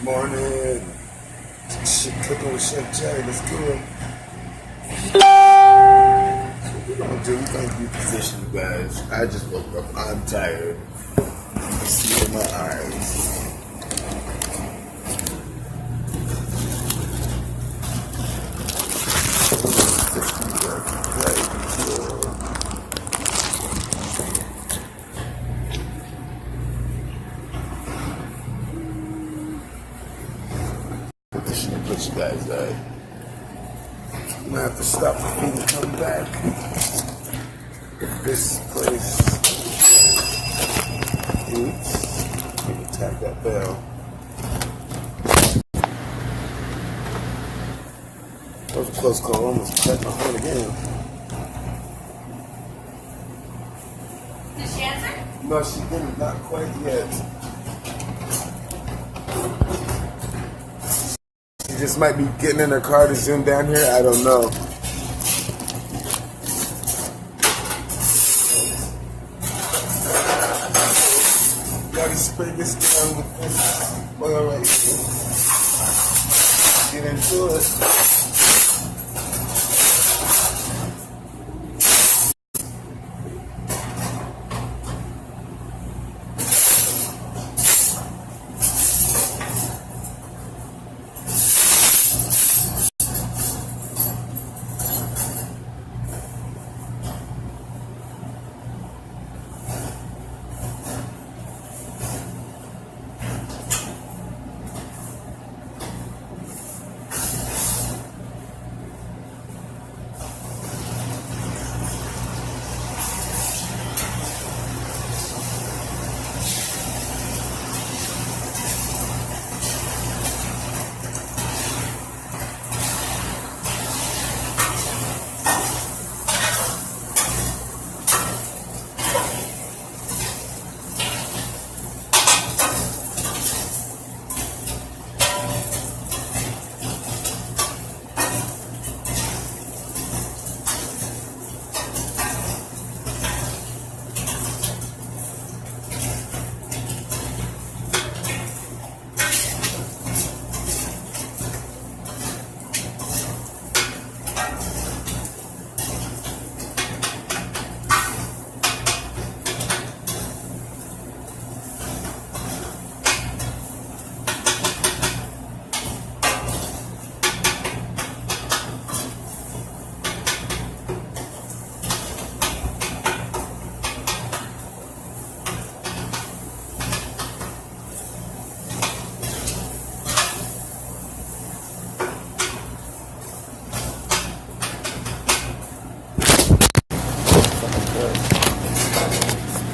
Morning. Shit cooking with Chef Jay. Let's do it. So what we're gonna do, we're gonna reposition, you guys. I just woke up. I'm tired. You can see it in my eyes. Put you guys I'm gonna have to stop for me to come back. If this place eats, let me tap that bell. That was a close call. I almost tapped my phone again. Did she answer? No, she didn't. Not quite yet. She just might be getting in her car to zoom down here. I don't know. Gotta spray this down with this oil right here. Get into it.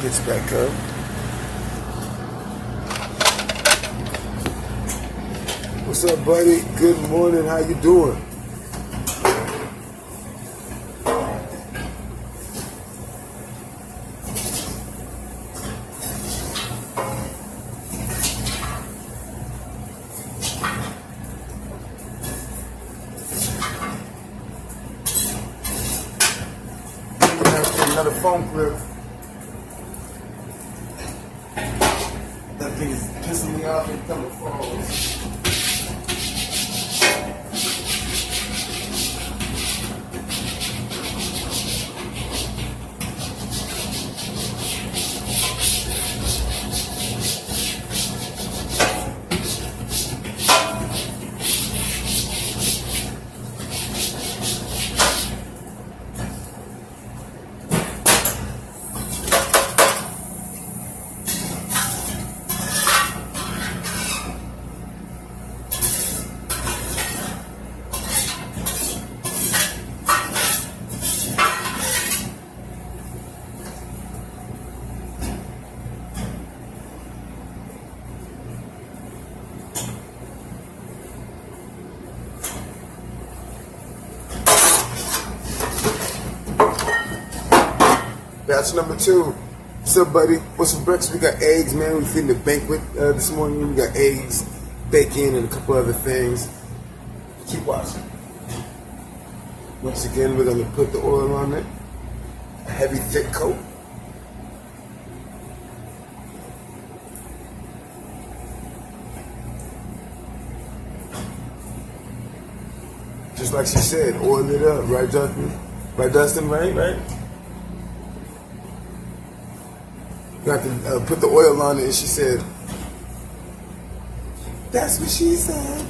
Gets back up. What's up, buddy? Good morning. How you doing? Another phone clip. That thing is pissing me off and coming forward. Batch number 2. What's up, buddy? What's for breakfast? We got eggs, man. We feeding the banquet this morning. We got eggs, bacon, and a couple other things. Keep watching. Once again, we're going to put the oil on it. A heavy, thick coat. like she said, oil it up, right, Justin? Right, Dustin? Right? You have to put the oil on it, and she said, that's what she said.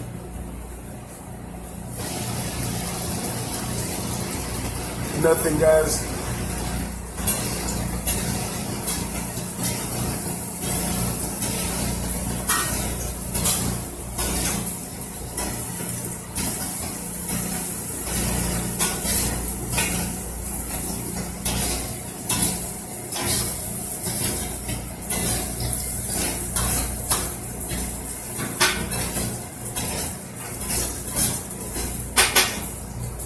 Nothing, guys.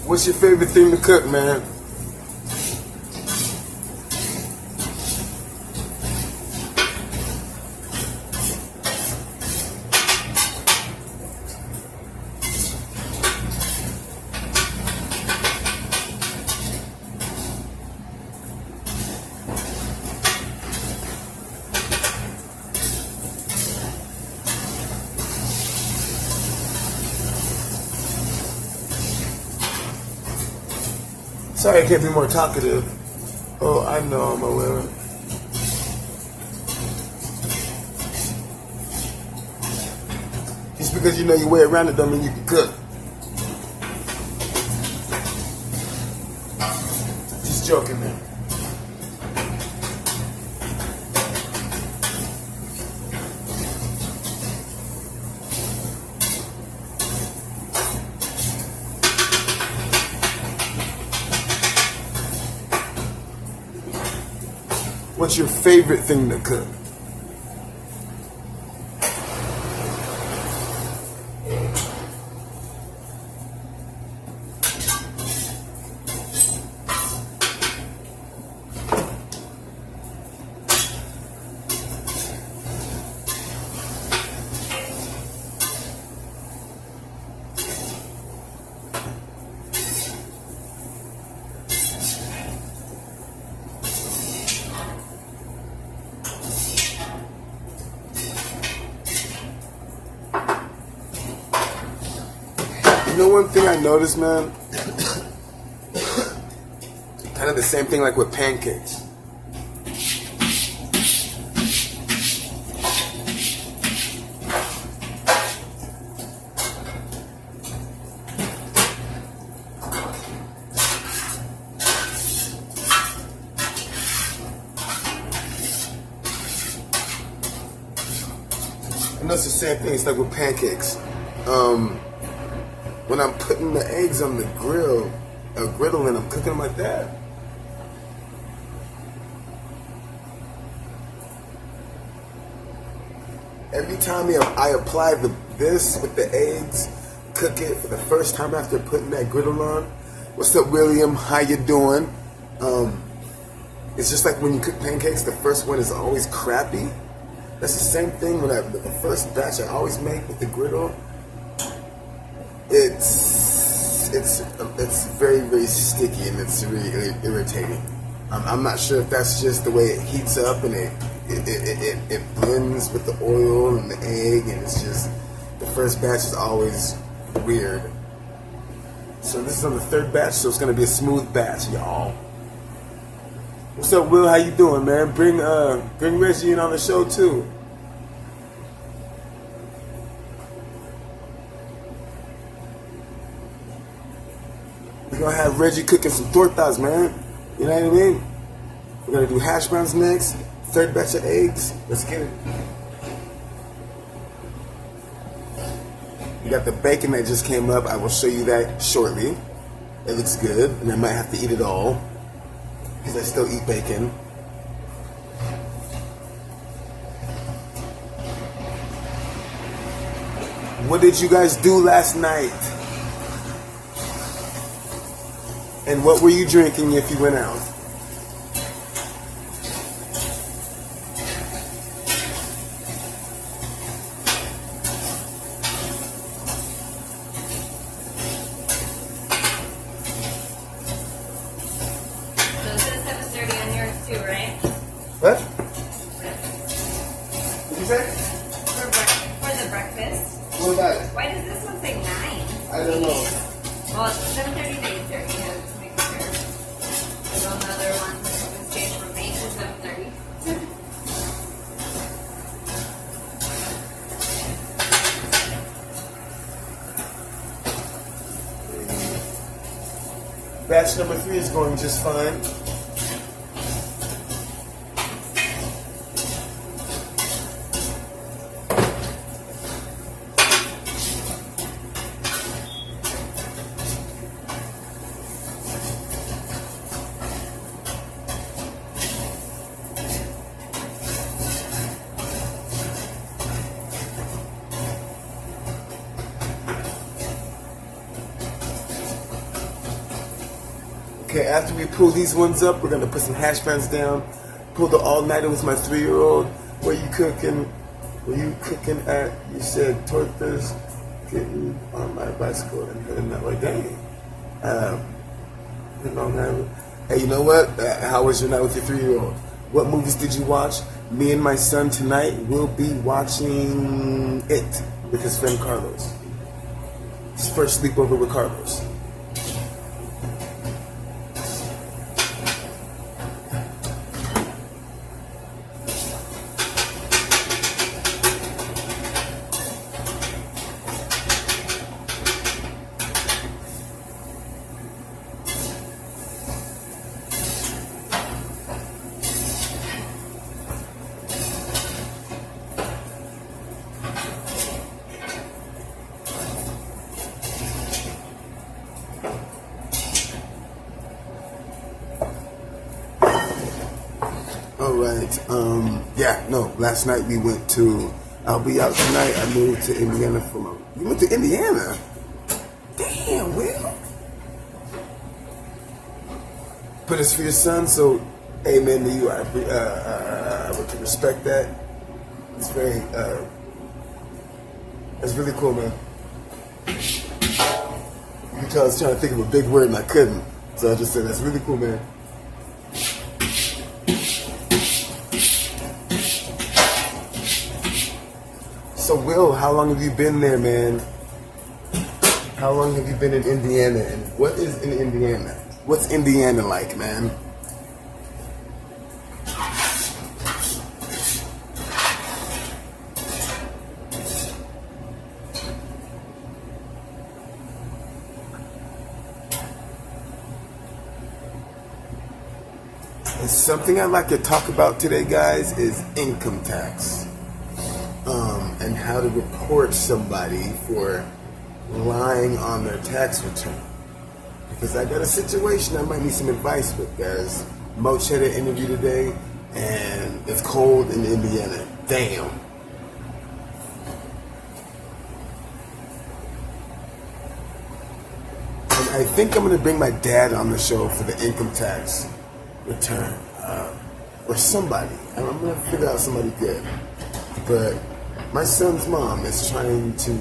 What's your favorite thing to cook, man? Sorry I can't be more talkative. Oh, I know I'm a woman. Just because you know your way around it don't mean you can cook. Just joking, man. What's your favorite thing to cook? You know one thing I noticed, man? Kind of the same thing like with pancakes. I know it's the same thing, it's like with pancakes. When I'm putting the eggs on the grill, a griddle, and I'm cooking them like that, every time I apply this with the eggs, cook it for the first time after putting that griddle on. What's up, William? How you doing? It's just like when you cook pancakes, the first one is always crappy. That's the same thing when the first batch I always make with the griddle. It's very, very sticky and it's really irritating. I'm not sure if that's just the way it heats up and it blends with the oil and the egg, and it's just the first batch is always weird. So this is on the third batch, so it's gonna be a smooth batch, y'all. What's up, Will? How you doing, man? Bring Reggie in on the show too. We're gonna have Reggie cooking some tortas, man. You know what I mean? We're gonna do hash browns next. Third batch of eggs. Let's get it. We got the bacon that just came up. I will show you that shortly. It looks good, and I might have to eat it all because I still eat bacon. What did you guys do last night? And what were you drinking if you went out? So it says 7:30 on yours too, right? What? What did you say? For the breakfast. What about it? Why does this one say 9? I don't know. Well, Well, it's 7:30 to 8:30. Yeah, just making sure. There's another one that was changed from 8 to 7:30. Batch number 3 is going just fine. Okay, after we pull these ones up, we're gonna put some hash browns down. Pull the all-nighter with my 3-year-old. Where you cooking? Where you cooking at? You said tortas, getting on my bicycle and heading that way. Dang. Hey, you know what? How was your night with your 3-year-old? What movies did you watch? Me and my son tonight will be watching It with his friend Carlos. His first sleepover with Carlos. Alright, last night we went to, I'll be out tonight, I moved to Indiana you went to Indiana? Damn, Will. But it's for your son, so amen to you, I would respect that. It's very, it's really cool, man. You can tell I was trying to think of a big word and I couldn't, so I just said, that's really cool, man. So Will, how long have you been there, man? How long have you been in Indiana? And what is in Indiana? What's Indiana like, man? And something I'd like to talk about today, guys, is income tax. And how to report somebody for lying on their tax return. Because I got a situation I might need some advice with, guys. Moch had an interview today, and it's cold in Indiana. Damn. And I think I'm going to bring my dad on the show for the income tax return. Or somebody. I'm going to figure out somebody good. But my son's mom is trying to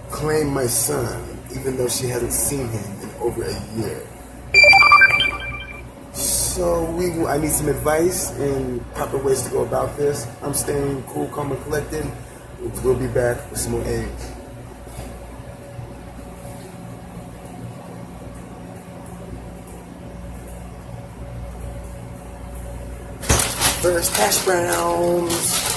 claim my son, even though she hasn't seen him in over a year. So I need some advice and proper ways to go about this. I'm staying cool, calm, and collected. We'll be back with some more eggs. First hash browns.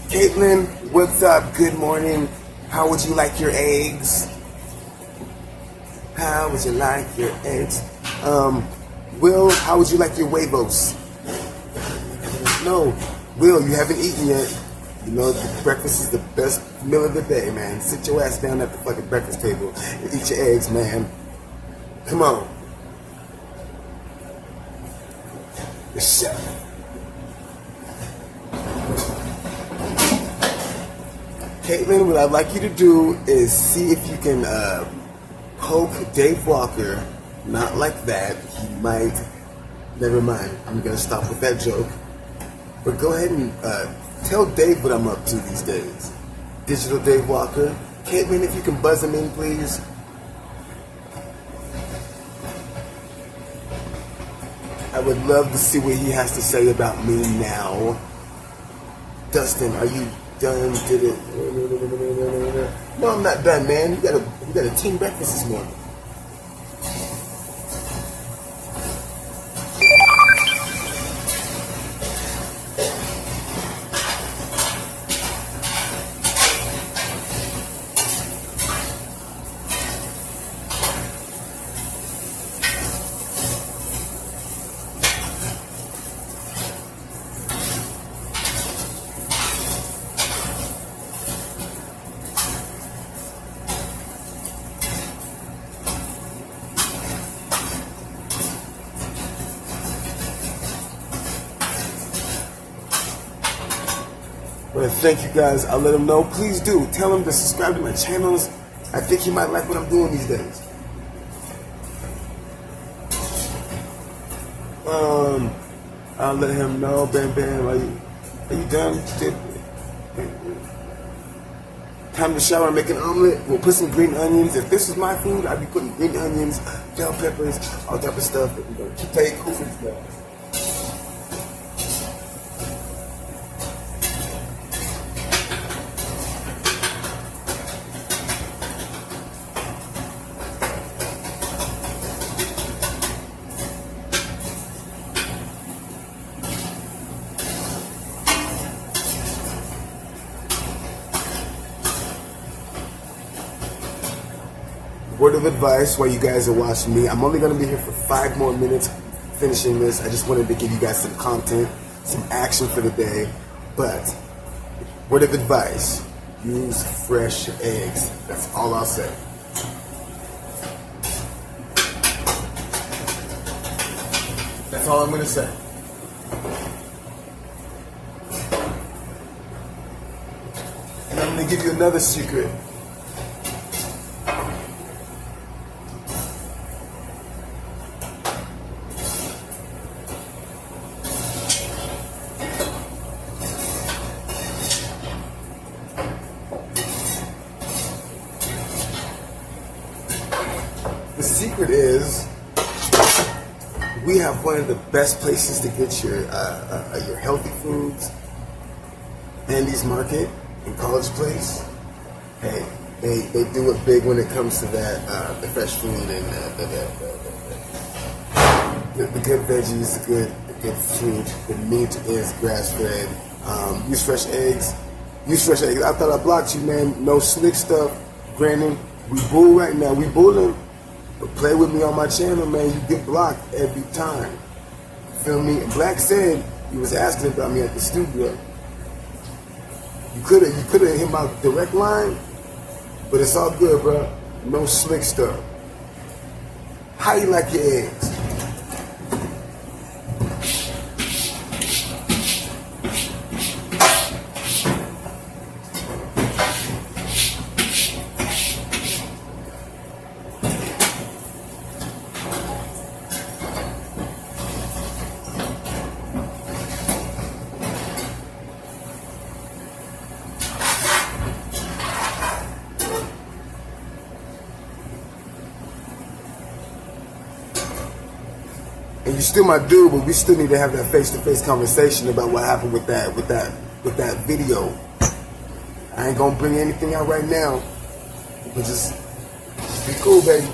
Caitlin, what's up? Good morning. How would you like your eggs? How would you like your eggs? Will, how would you like your huevos? No, Will, you haven't eaten yet. You know, breakfast is the best meal of the day, man. Sit your ass down at the fucking breakfast table and eat your eggs, man. Come on. The chef. Caitlin, what I'd like you to do is see if you can poke Dave Walker Not like that. He might. Never mind. I'm gonna stop with that joke. But go ahead and tell Dave what I'm up to these days. Digital Dave Walker. Caitlin, if you can buzz him in, please. I would love to see what he has to say about me now. Dustin, are you done? Did it? No, I'm not done, man. We got a team breakfast this morning. I want to thank you guys. I'll let him know. Please do. Tell him to subscribe to my channels. I think he might like what I'm doing these days. I'll let him know. Bam Bam, are you done? Time to shower and make an omelet. We'll put some green onions. If this was my food, I'd be putting green onions, bell peppers, all type of stuff. Keep that cool for you guys. Word of advice while you guys are watching me. I'm only going to be here for 5 more minutes finishing this. I just wanted to give you guys some content, some action for the day. But, word of advice, use fresh eggs. That's all I'll say. That's all I'm going to say. And I'm going to give you another secret. The secret is we have one of the best places to get your healthy foods. Andy's Market in College Place. Hey, they do it big when it comes to that the fresh food and the good veggies, the good fruit. The meat is grass fed. Use fresh eggs. Use fresh eggs. I thought I blocked you, man. No slick stuff. Granted, we bull right now. We bulling. But play with me on my channel, man. You get blocked every time. Feel me? And Black said he was asking about me at the studio. You could have hit my direct line, but it's all good, bro. No slick stuff. How you like your eggs? And you still my dude, but we still need to have that face-to-face conversation about what happened with that video. I ain't gonna bring anything out right now, but just be cool, baby.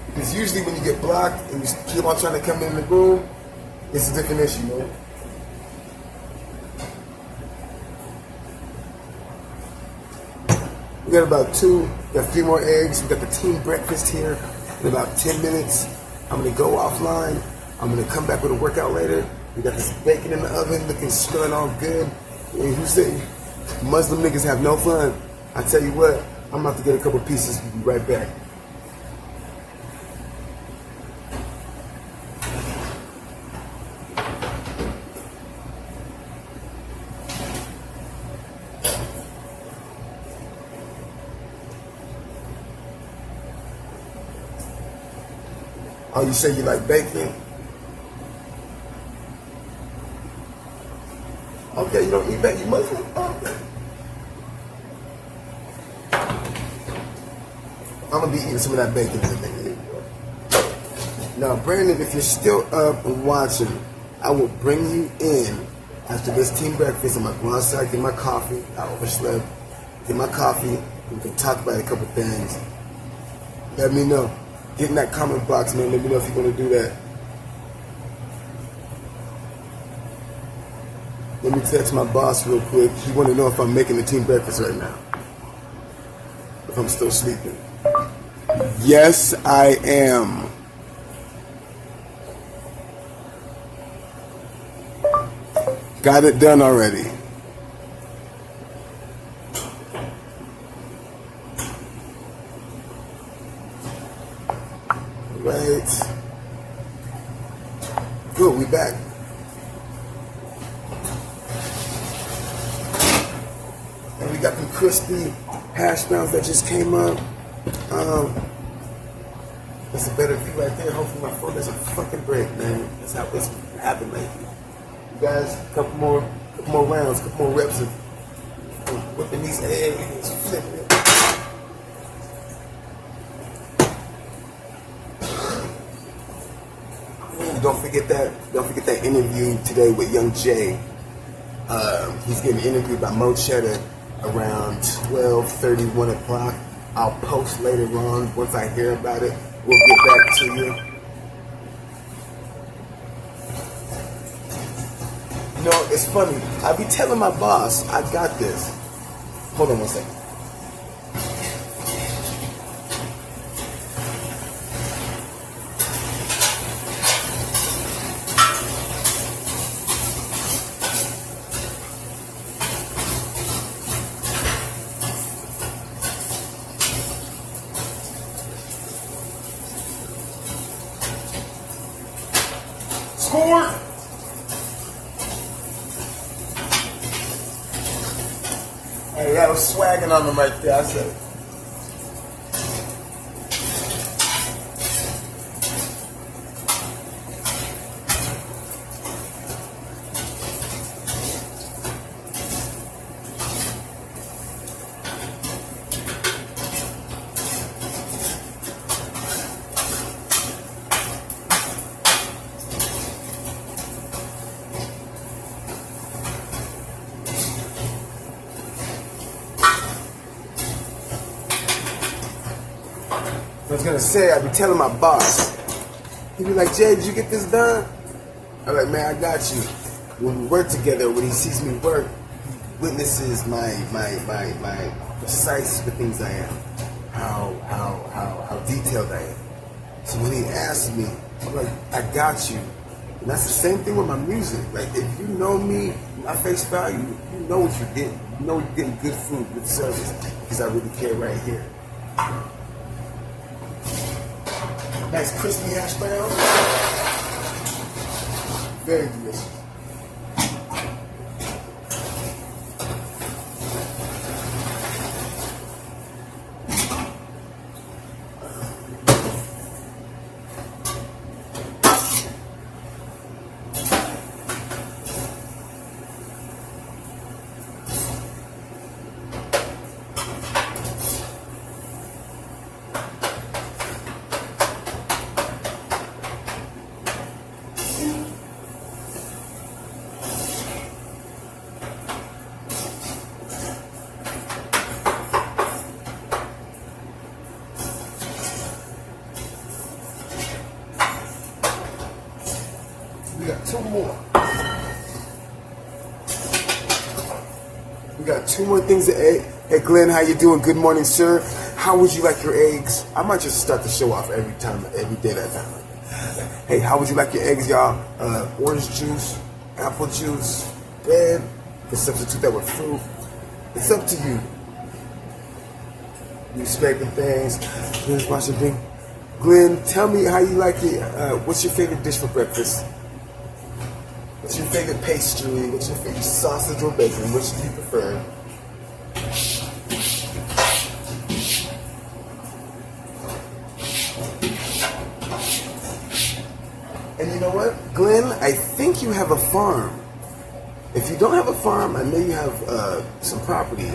Because usually when you get blocked and you keep on trying to come in the room, it's a different issue, man. We got about 3 more eggs. We got the team breakfast here in about 10 minutes. I'm gonna go offline. I'm gonna come back with a workout later. We got this bacon in the oven, looking, smelling all good. And who say Muslim niggas have no fun? I tell you what, I'm about to get a couple pieces. We'll be right back. Oh, you say you like bacon? Okay, you don't eat bacon. You Muslim? Oh, okay. I'm gonna be eating some of that bacon in a minute. Now, Brandon, if you're still up and watching, I will bring you in after this team breakfast. I'm gonna go outside, get my coffee. I overslept. Get my coffee. We can talk about a couple things. Let me know. Get in that comment box, man. Let me know if you're gonna do that. Let me text my boss real quick. He want to know if I'm making the team breakfast right now. If I'm still sleeping. Yes, I am. Got it done already. Right. Good, we back. And we got the crispy hash browns that just came up. That's a better view right there. Hopefully my phone doesn't fucking break, man. That's how it's happened lately. You guys, a couple more rounds, a couple more reps of whipping these eggs, flipping it. Don't forget that interview today with YoungJay. He's getting interviewed by Mo Cheddar around 12:30, 1 o'clock. I'll post later on once I hear about it. We'll get back to you. You know, it's funny. I be telling my boss, I got this. Hold on one second. Score! Hey, that was swagging on them right there, I said. I was gonna say, I'd be telling my boss. He'd be like, Jay, did you get this done? I'm like, man, I got you. When we work together, when he sees me work, he witnesses my precise with things I am, how detailed I am. So when he asks me, I'm like, I got you. And that's the same thing with my music. Like, if you know me, my face value, you know what you're getting. You know you're getting good food, good service, because I really care right here. Nice crispy hash brown. Very delicious. We got two more. We got two more things to eat. Hey Glenn, how you doing? Good morning, sir. How would you like your eggs? I might just start the show off every day that time. Hey, how would you like your eggs, y'all? Orange juice, apple juice, bread. You can substitute that with fruit. It's up to you. You expecting things. Glenn's watching thing. Glenn, tell me how you like it. What's your favorite dish for breakfast? What's your favorite pastry? What's your favorite sausage or bacon? Which do you prefer? think you have a farm. If you don't have a farm, I know you have some property,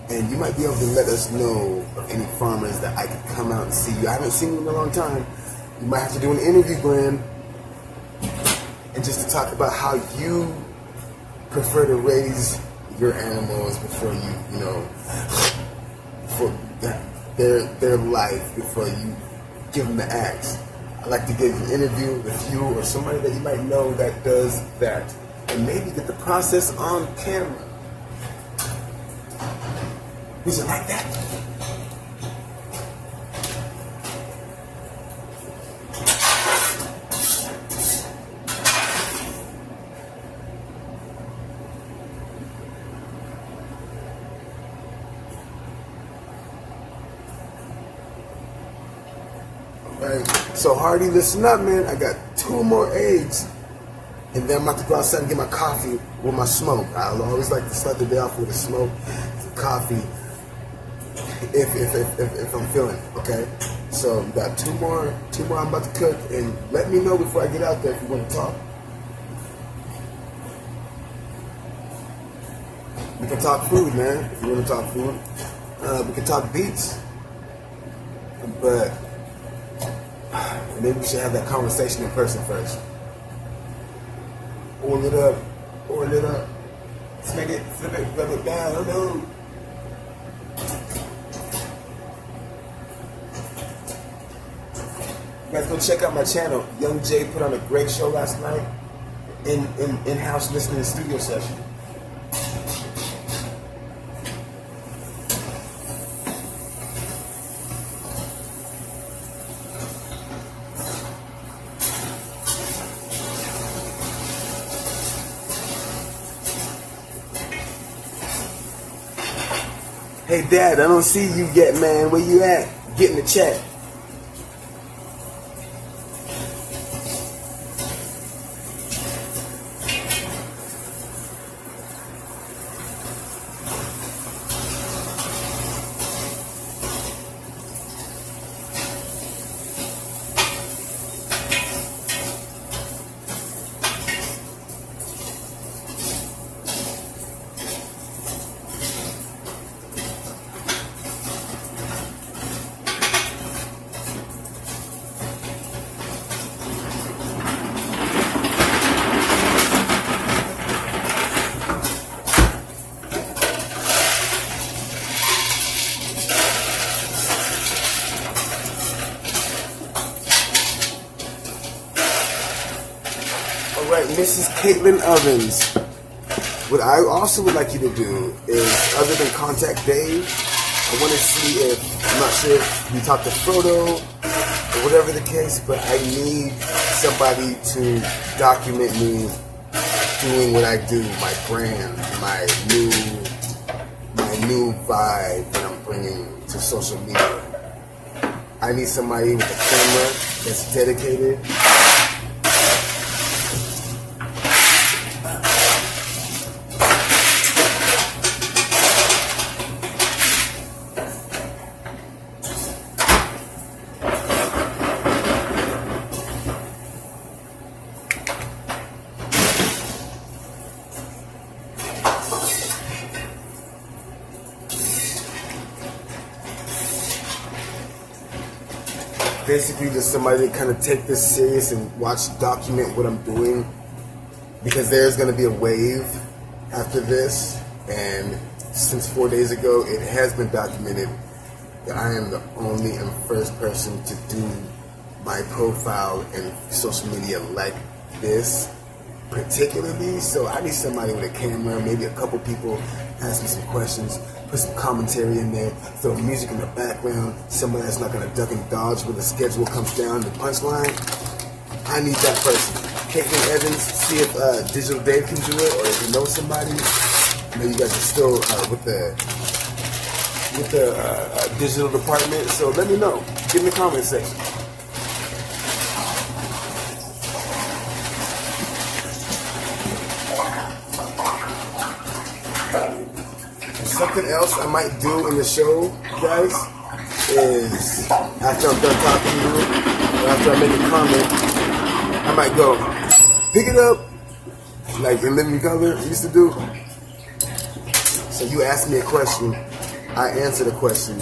and you might be able to let us know of any farmers that I could come out and see you. I haven't seen you in a long time. You might have to do an interview, Glenn, and just to talk about how you prefer to raise your animals before you know, for their life, before you give them the axe. I'd like to get an interview with you or somebody that you might know that does that, and maybe get the process on camera. Was it like that? Right. So Hardy, listen up, man. I got 2 more eggs, and then I'm about to go outside and get my coffee with my smoke. I always like to start the day off with a smoke, some coffee, if I'm feeling it. Okay. So we got 2 more I'm about to cook, and let me know before I get out there if you want to talk. We can talk food, man. If you want to talk food, we can talk beats, but. Maybe we should have that conversation in person first. Oil it up. Oil it up. Let's make it, flip it, rub it down. You guys go check out my channel. YoungJay put on a great show last night. In-house listening studio session. Hey Dad, I don't see you yet, man. Where you at? Get in the chat. Alright, Mrs. Caitlin Ovens. What I also would like you to do is, other than contact Dave, I want to see if, I'm not sure if you talk to Frodo or whatever the case, but I need somebody to document me doing what I do, my brand, my new vibe that I'm bringing to social media. I need somebody with a camera that's dedicated. Basically just somebody to kind of take this serious and document what I'm doing, because there's going to be a wave after this, and since 4 days ago it has been documented that I am the only and first person to do my profile and social media like this particularly. So I need somebody with a camera, maybe a couple people ask me some questions, put some commentary in there, throw music in the background, somebody that's not going to duck and dodge when the schedule comes down, the punchline. I need that person. Caitlin Evans, see if Digital Dave can do it, or if you know somebody. I know you guys are still with the digital department, so let me know. Get in the comment section. Something else I might do in the show, guys, is after I'm done talking to you, or after I make a comment, I might go, pick it up, like in Living Color used to do. So you ask me a question, I answer the question.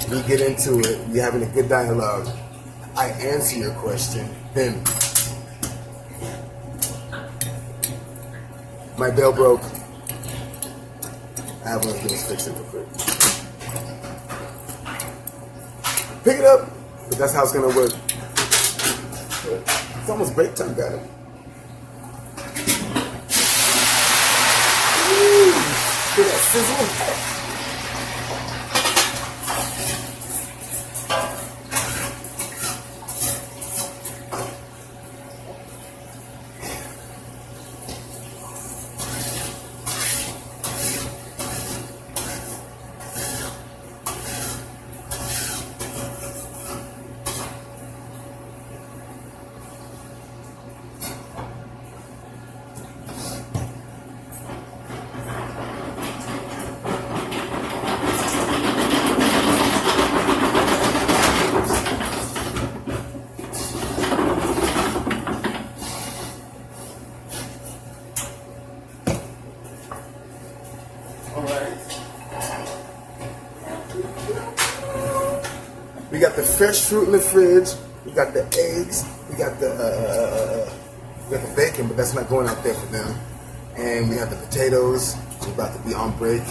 We get into it. We're having a good dialogue. I answer your question. Then my bell broke. I have one of those fixed it real quick. Pick it up. But that's how it's gonna work. It's almost break time, guys. Hear that sizzle? We got the fresh fruit in the fridge. We got the eggs. We got the bacon, but that's not going out there for them. And we have the potatoes. We're about to be on break.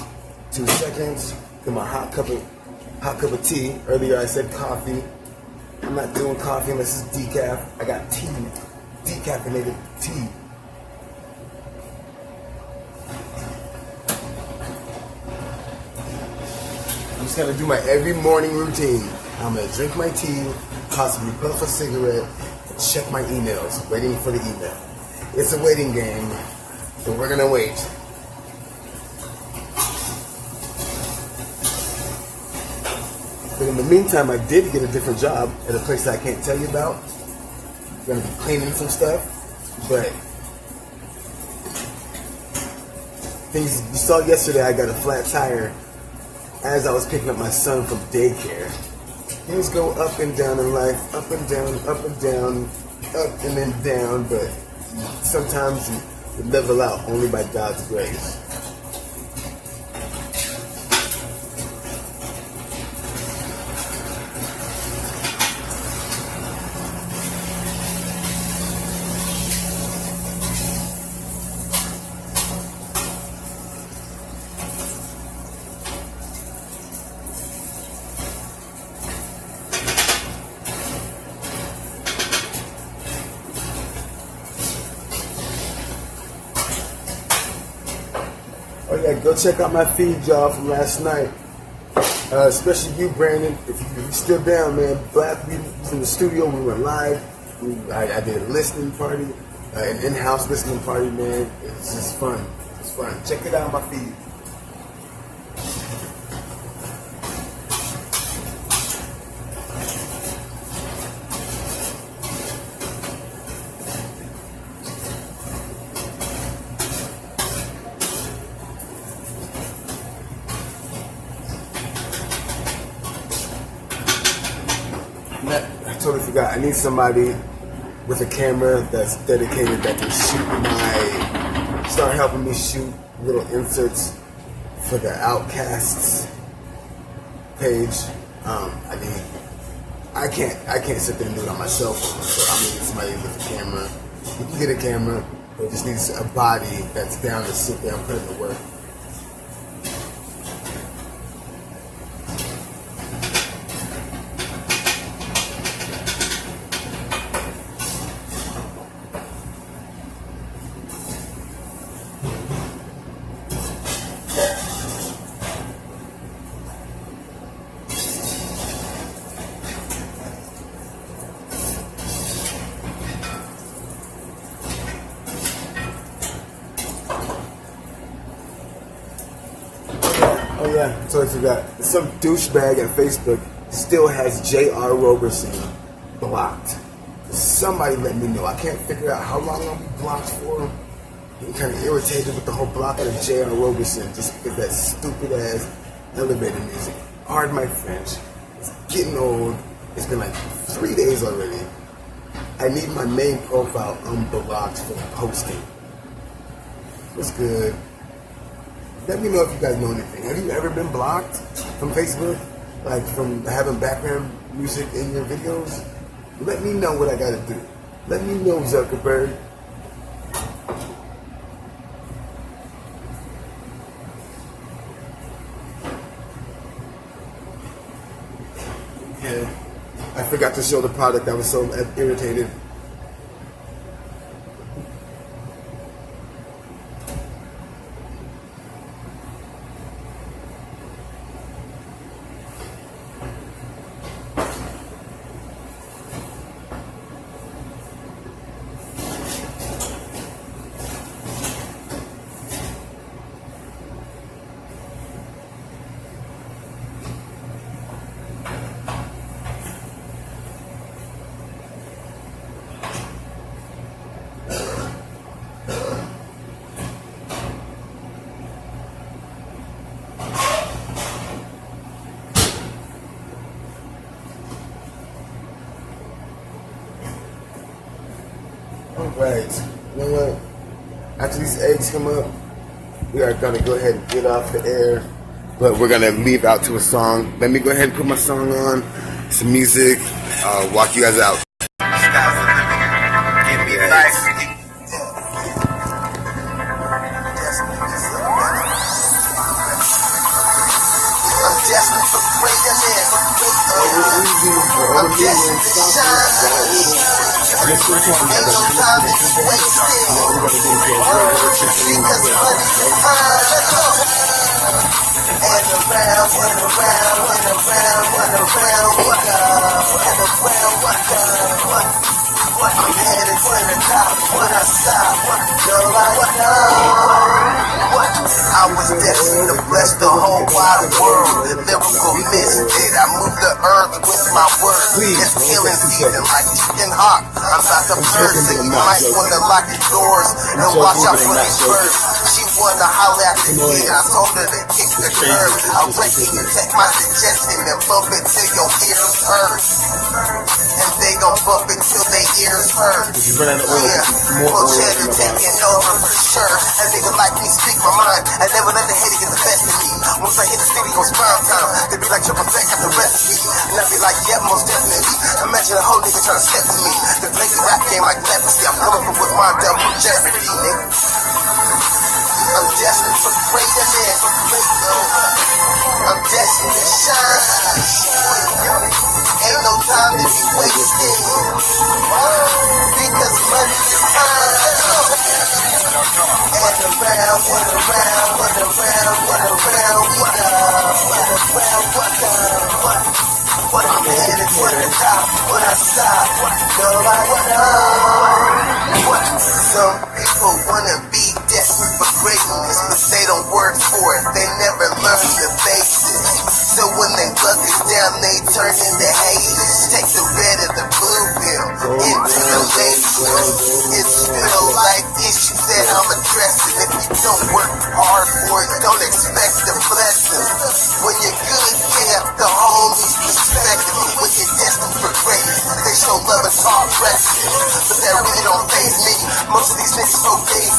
2 seconds. Get my hot cup of tea. Earlier I said coffee. I'm not doing coffee unless it's decaf. I got tea, decaffeinated tea. I'm just gonna do my every morning routine. I'm gonna drink my tea, possibly puff a cigarette, and check my emails, waiting for the email. It's a waiting game, so we're gonna wait. But in the meantime, I did get a different job at a place that I can't tell you about. I'm gonna be cleaning some stuff, but things you saw yesterday, I got a flat tire as I was picking up my son from daycare. Things go up and down in life, up and down, up and down, up and then down, but sometimes you level out only by God's grace. Oh yeah, go check out my feed, y'all, from last night. Especially you, Brandon. If you're still down, man. Black, we was in the studio. We went live. I did a listening party, an in-house listening party, man. It's just fun. It's fun. Check it out on my feed. I totally forgot. I need somebody with a camera that's dedicated that can start helping me shoot little inserts for the Outcasts page. I can't sit there and do it on my cell phone, so I'm gonna need somebody with a camera. You can get a camera, but it just needs a body that's down to sit there and put in the work. Oh yeah, totally forgot. Some douchebag at Facebook still has J.R. Roberson blocked. Somebody let me know. I can't figure out how long I'll be blocked for. I'm kind of irritated with the whole blocking of J.R. Roberson just because that stupid ass elevator music. Pardon my French. It's getting old. It's been like 3 days already. I need my main profile unblocked for the posting. What's good? Let me know if you guys know anything. Have you ever been blocked from Facebook? Like from having background music in your videos? Let me know what I gotta do. Let me know, Zuckerberg. Yeah. I forgot to show the product. I was so irritated. Alright, you know what? After these eggs come up, we are going to go ahead and get off the air. But we're going to leave out to a song. Let me go ahead and put my song on, some music, walk you guys out. Give me life. I'm destined for greatness. I'm destined to shine. Ain't no time to be wasted. Because money's the time. And around, and around, and around, and around, what I'm headed to the top. When I stop, nobody knows. I was destined to bless the whole wide world. Lyrical mystic. I moved the earth with my words. It's killing season like Ethan Hawke. I'm about to burst and you might want to lock your doors and watch out for these birds. She wanna holler at the kid. I told her to kick the curb. I reckon you take my suggestion and bump it till your ears hurt. And they gon' bump it till their ears hurt. Yeah, full cheddar taking over for sure. A nigga like me speak my mind. I never let the hater get the best of me. Once I hit the studio, it's prime time. They be like, triple back at the recipe. And I be like, yeah, most definitely. Imagine a whole nigga trying to step to me. The lazy rap game like leprosy. I'm coming from with my dumb from jeopardy, nigga. I'm destined for greatness. I'm destined to shine. Ain't no time to be wasted. Because money's the time. And around, and around, and around, and around, what I'm headed to the top. When I stop, nobody knows. Some people wanna be desperate for greatness, but they don't work for it. They never learn the basics. So when they buck it down, they turn into haters. Take the red and the blue pill into the laser. It's real life issues that I'm addressing. If you don't work hard for it, don't expect the blessing. When you're good, yeah, the homies perspective. When you're destined for greatness, they show love and talk wrestling. But that really don't faze me. Most of these niggas so lazy.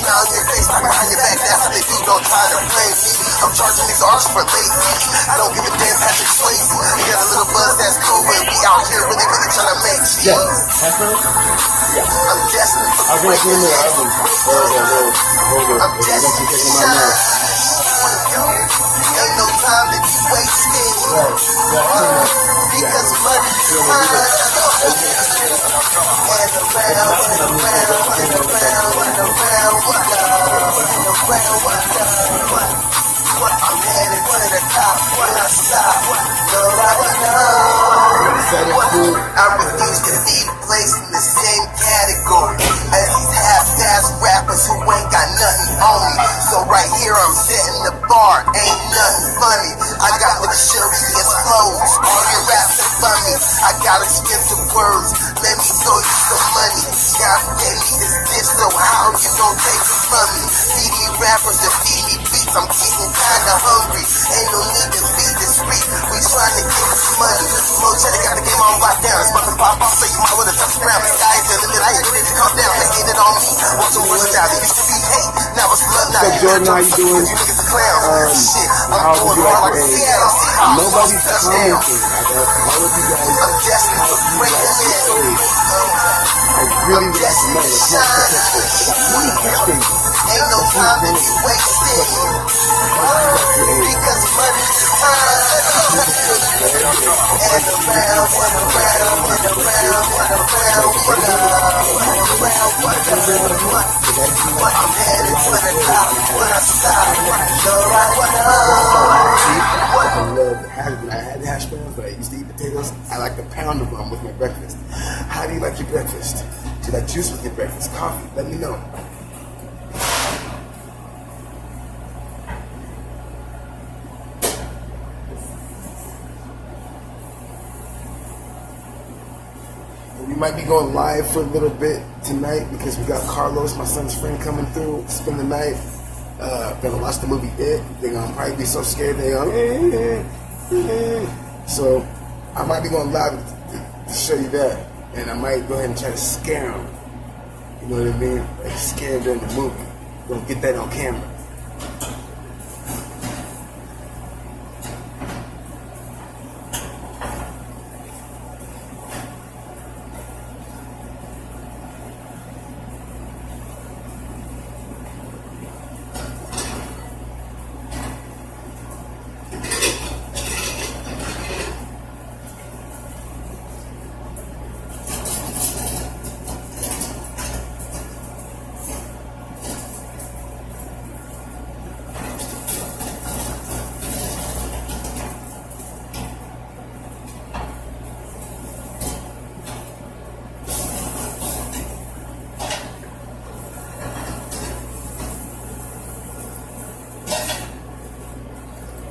Smile on your face, not behind your back. That's what they do, don't try to play me. I'm charging these artists for lazy. I don't give a damn, Patrick Swayze. We got a little buzz, that's cool, but we out here really trying to make cheese. I'm destined for greatness. I'm destined to shine. Ain't no time to be wasted. Because money's the time. And around, and around, and around, and around, I'm headed to the top. When I stop, nobody knows. I refuse to be placed in the same category as these half-assed rappers who ain't got nothing on me. So right here I'm setting the bar, ain't nothing funny. I got luxurious clothes, all your raps are funny. I got expensive words, let me throw you some money. God gave me this dish, so how you gon' take it from me? CD rappers that feed me beats, I'm getting kinda hungry. Ain't no need to be discreet, we trying to get this money. Mo Cheddar got the game on lockdown, it's about to pop off, so you might wanna touch around. now the sky is the limit. I ain't ready to come down, taking it on me. I'm so versatile, it used to be hate, now it's blood. What's up, Jordan? How you doing? You niggas are clowns. Shit, I'm How would going you hard like like to Seattle Seahawks. Nobody's Touchdown. commenting. I got all of you guys. I'm destined to break the head. I really would like to know the questions. Ain't no time to be wasted. Because money is time. And around, I'm headed to the top. When I stop, I had hash browns, but I used to eat potatoes. I like to pound them with my breakfast. How do you like your breakfast? Do you like juice with your breakfast? Coffee? Let me know. We might be going live for a little bit tonight because we got Carlos, my son's friend, coming through, spend the night. Gonna watch the movie It. They're gonna probably be so scared they go, So I might be going live to show you that, and I might go ahead and try to scare them. You know what I mean? Like scare them during the movie. Gonna get that on camera.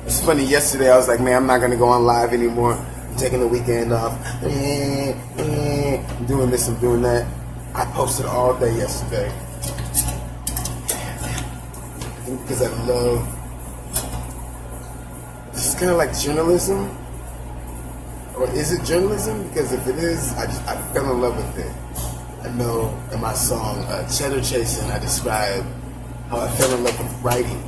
It's funny, yesterday I was like, man, I'm not going to go on live anymore. I'm taking the weekend off. I'm doing this, I'm doing that. I posted all day yesterday. I think because I love, this is kind of like journalism. Or is it journalism? Because if it is, I fell in love with it. I know in my song, Cheddar Chasing, I describe how I fell in love with writing.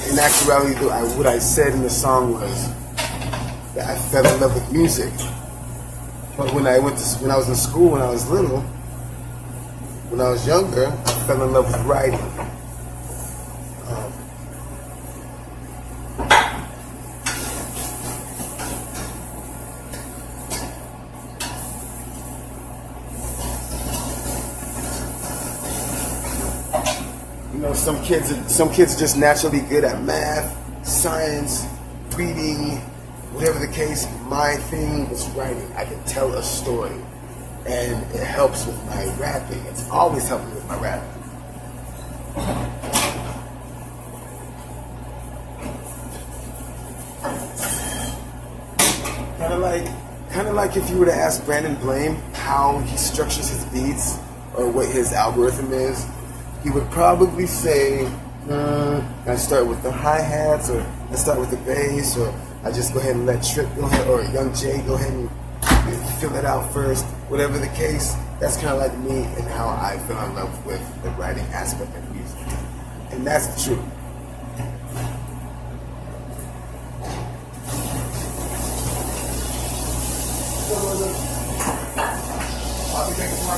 In actuality, what I said in the song was that I fell in love with music. But when I was in school, when I was little, when I was younger, I fell in love with writing. You know, some kids are just naturally good at math, science, reading, whatever the case. My thing was writing. I can tell a story, and it helps with my rapping. It's always helped me with my rapping. Kind of like if you were to ask Brandon Blame how he structures his beats or what his algorithm is, he would probably say, I start with the hi-hats, or I start with the bass, or I just go ahead and let Trip go ahead, or YoungJay go ahead and fill it out first. Whatever the case, that's kind of like me and how I fell in love with the writing aspect of music. And that's the truth. I'll be taking my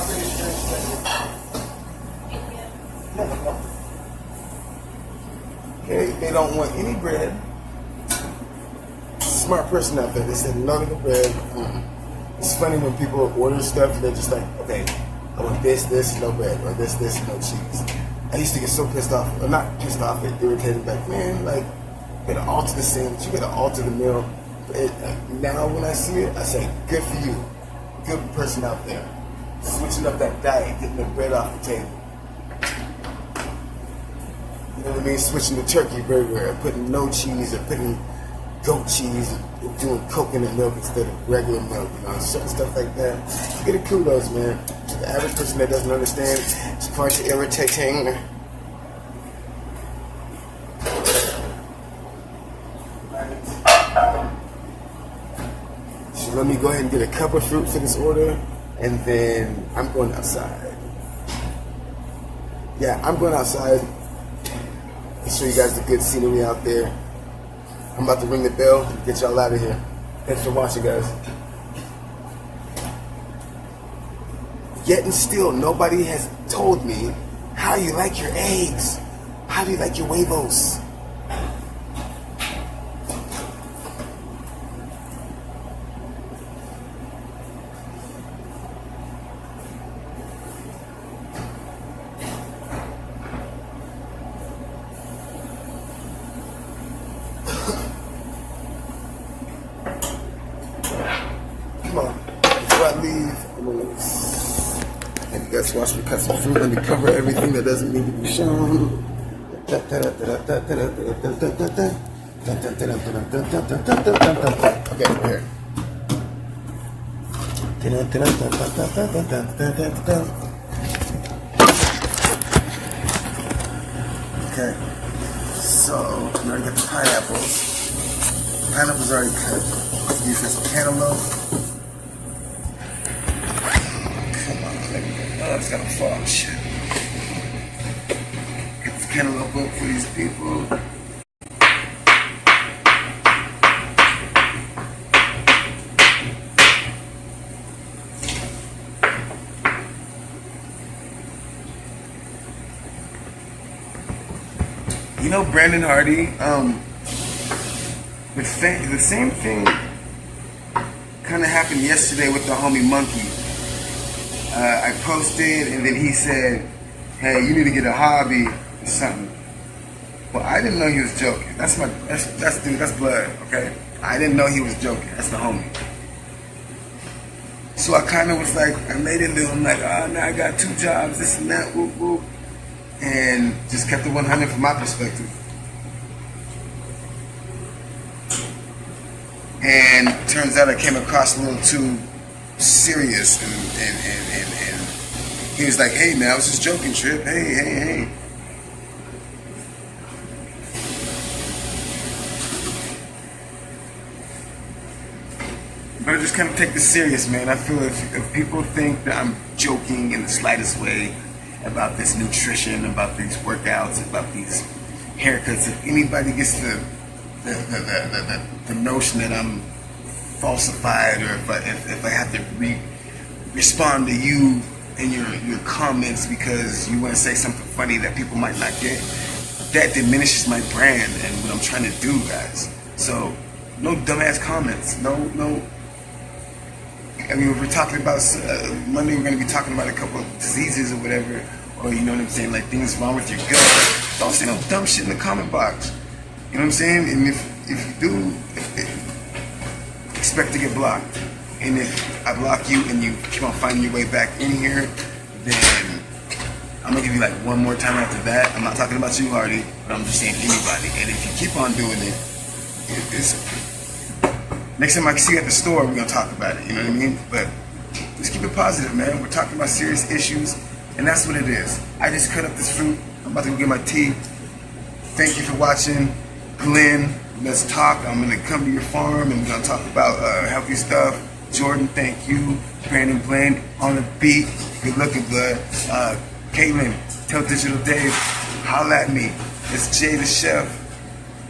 Okay, they don't want any bread. Smart person out there, they said none of the bread. It's funny when people order stuff, they're just like, okay, I want this, no bread, or this, no cheese. I used to get so pissed off, or not pissed off, but irritated, like, man, like, you gotta alter the sandwich, you gotta alter the meal. Now when I see it, I say, good for you. Good person out there. Switching up that diet, getting the bread off the table. You know what I mean? Switching the turkey burger, or putting no cheese, or putting goat cheese, or doing coconut milk instead of regular milk, you know, certain stuff like that. Get a kudos, man. To the average person that doesn't understand, it's quite irritating. let me go ahead and get a cup of fruit for this order, and then I'm going outside. Yeah, I'm going outside to show you guys the good scenery out there. I'm about to ring the bell and get y'all out of here. Thanks for watching, guys. Yet and still, nobody has told me how you like your eggs. How do you like your huevos? Come on, before I leave, I'm gonna and you guys watch me cut some fruit. Let me cover everything that doesn't need to be shown. Okay, here. Okay, so I already got the pineapples. Pineapples already cut. Let's use this cantaloupe. Oh, it's gonna fall. Shit. Get this cantaloupe up for these people. You know Brandon Hardy, the same thing kind of happened yesterday with the homie Monkey. I posted, and then he said, "Hey, you need to get a hobby or something." Well, I didn't know he was joking. That's blood, okay? I didn't know he was joking. That's the homie. So I kind of was like, I made it little. I'm like, oh, now I got 2 jobs, this and that, whoop whoop, and just kept it 100 from my perspective. And turns out I came across a little too serious, and he was like, "Hey man, I was just joking, Trip. Hey." But I just kind of take this serious, man. I feel if people think that I'm joking in the slightest way about this nutrition, about these workouts, about these haircuts, if anybody gets the notion that I'm falsified, or if I have to respond to you in your comments because you want to say something funny that people might not get, that diminishes my brand and what I'm trying to do, guys. So no dumbass comments. No. I mean, if we're talking about Monday, we're going to be talking about a couple of diseases or whatever, or you know what I'm saying, like things wrong with your gut. Don't say no dumb shit in the comment box. You know what I'm saying? And if you do, expect to get blocked. And if I block you and you keep on finding your way back in here, then I'm gonna give you like one more time after that. I'm not talking about you, Hardy, but I'm just saying anybody. And if you keep on doing it, next time I see you at the store, we're gonna talk about it. You know what I mean? But let's keep it positive, man. We're talking about serious issues, and that's what it is. I just cut up this fruit. I'm about to go get my tea. Thank you for watching. Glenn, let's talk. I'm gonna come to your farm and we're gonna talk about healthy stuff. Jordan, thank you. Brandon Blaine on the beat. Good looking, blood. Caitlin, tell Digital Dave, holla at me. It's Jay the Chef,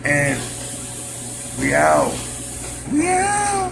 and we out. We out.